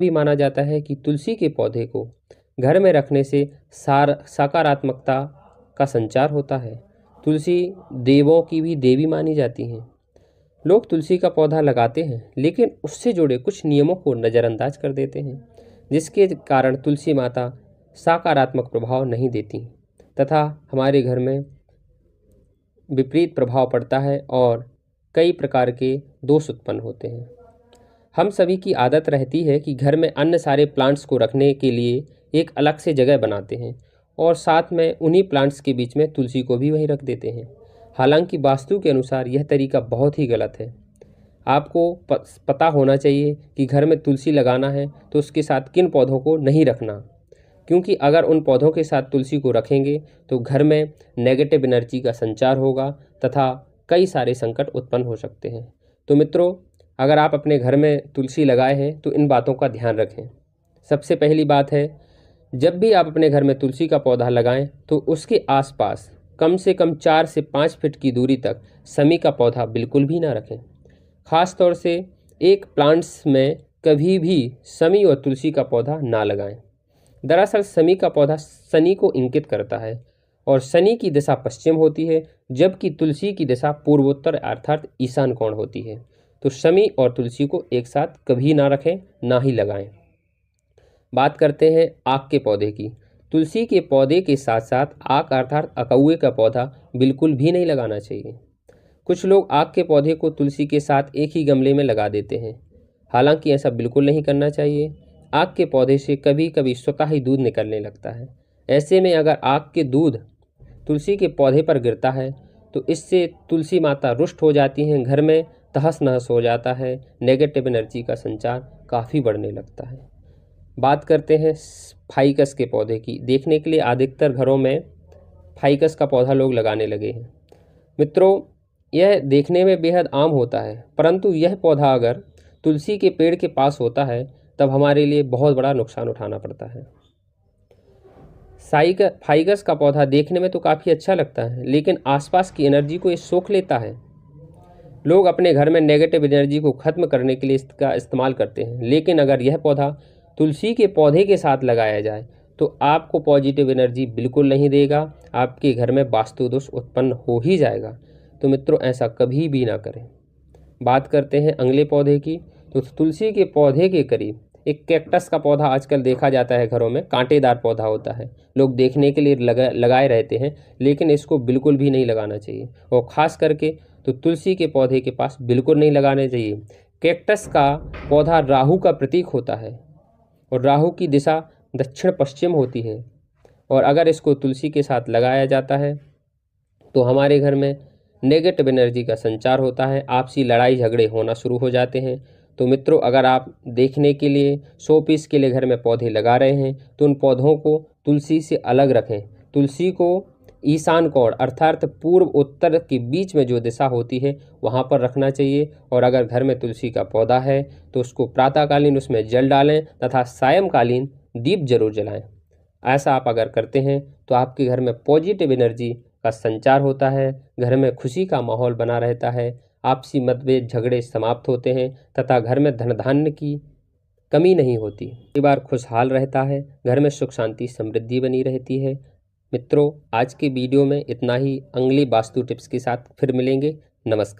भी माना जाता है कि तुलसी के पौधे को घर में रखने से सकारात्मकता का संचार होता है। तुलसी देवों की भी देवी मानी जाती हैं। लोग तुलसी का पौधा लगाते हैं लेकिन उससे जुड़े कुछ नियमों को नज़रअंदाज कर देते हैं, जिसके कारण तुलसी माता सकारात्मक प्रभाव नहीं देती तथा हमारे घर में विपरीत प्रभाव पड़ता है और कई प्रकार के दोष उत्पन्न होते हैं। हम सभी की आदत रहती है कि घर में अन्य सारे प्लांट्स को रखने के लिए एक अलग से जगह बनाते हैं और साथ में उन्हीं प्लांट्स के बीच में तुलसी को भी वहीं रख देते हैं। हालांकि वास्तु के अनुसार यह तरीका बहुत ही गलत है। आपको पता होना चाहिए कि घर में तुलसी लगाना है तो उसके साथ किन पौधों को नहीं रखना, क्योंकि अगर उन पौधों के साथ तुलसी को रखेंगे तो घर में नेगेटिव एनर्जी का संचार होगा तथा कई सारे संकट उत्पन्न हो सकते हैं। तो मित्रों, अगर आप अपने घर में तुलसी लगाए हैं तो इन बातों का ध्यान रखें। सबसे पहली बात है, जब भी आप अपने घर में तुलसी का पौधा लगाएं तो उसके आसपास कम से कम 4 से 5 फीट की दूरी तक शमी का पौधा बिल्कुल भी ना रखें। ख़ास तौर से एक प्लांट्स में कभी भी शमी और तुलसी का पौधा ना लगाएं। दरअसल शमी का पौधा शनि को इंगित करता है और शनि की दिशा पश्चिम होती है, जबकि तुलसी की दिशा पूर्वोत्तर अर्थात ईशान कोण होती है। तो शमी और तुलसी को एक साथ कभी ना रखें, ना ही लगाएं। बात करते हैं आक के पौधे की। तुलसी के पौधे के साथ साथ आक अर्थात अकौए का पौधा बिल्कुल भी नहीं लगाना चाहिए। कुछ लोग आक के पौधे को तुलसी के साथ एक ही गमले में लगा देते हैं। हालांकि ऐसा बिल्कुल नहीं करना चाहिए। आक के पौधे से कभी कभी स्वतः ही दूध निकलने लगता है। ऐसे में अगर आक के दूध तुलसी के पौधे पर गिरता है तो इससे तुलसी माता रुष्ट हो जाती हैं, घर में तहस नहस हो जाता है, नेगेटिव एनर्जी का संचार काफ़ी बढ़ने लगता है। बात करते हैं फाइकस के पौधे की। देखने के लिए अधिकतर घरों में फाइकस का पौधा लोग लगाने लगे हैं। मित्रों, यह देखने में बेहद आम होता है, परंतु यह पौधा अगर तुलसी के पेड़ के पास होता है तब हमारे लिए बहुत बड़ा नुकसान उठाना पड़ता है। फाइकस का पौधा देखने में तो काफ़ी अच्छा लगता है, लेकिन आसपास की एनर्जी को ये सोख लेता है। लोग अपने घर में नेगेटिव एनर्जी को ख़त्म करने के लिए इसका इस्तेमाल करते हैं, लेकिन अगर यह पौधा तुलसी के पौधे के साथ लगाया जाए तो आपको पॉजिटिव एनर्जी बिल्कुल नहीं देगा। आपके घर में वास्तु दोष उत्पन्न हो ही जाएगा। तो मित्रों, ऐसा कभी भी ना करें। बात करते हैं अगले पौधे की। तो तुलसी के पौधे के करीब एक कैक्टस का पौधा आजकल देखा जाता है घरों में। कांटेदार पौधा होता है, लोग देखने के लिए लगाए रहते हैं, लेकिन इसको बिल्कुल भी नहीं लगाना चाहिए और ख़ास करके तो तुलसी के पौधे के पास बिल्कुल नहीं लगाने चाहिए। कैक्टस का पौधा राहु का प्रतीक होता है और राहु की दिशा दक्षिण पश्चिम होती है, और अगर इसको तुलसी के साथ लगाया जाता है तो हमारे घर में नेगेटिव एनर्जी का संचार होता है, आपसी लड़ाई झगड़े होना शुरू हो जाते हैं। तो मित्रों, अगर आप देखने के लिए शो पीस के लिए घर में पौधे लगा रहे हैं तो उन पौधों को तुलसी से अलग रखें। तुलसी को ईशान कोण अर्थात पूर्व उत्तर के बीच में जो दिशा होती है वहाँ पर रखना चाहिए। और अगर घर में तुलसी का पौधा है तो उसको प्रातःकालीन उसमें जल डालें तथा सायंकालीन दीप जरूर जलाएं। ऐसा आप अगर करते हैं तो आपके घर में पॉजिटिव एनर्जी का संचार होता है, घर में खुशी का माहौल बना रहता है, आपसी मतभेद झगड़े समाप्त होते हैं तथा घर में धन धान्य की कमी नहीं होती, परिवार खुशहाल रहता है, घर में सुख शांति समृद्धि बनी रहती है। मित्रों, आज के वीडियो में इतना ही। अगली वास्तु टिप्स के साथ फिर मिलेंगे। नमस्कार।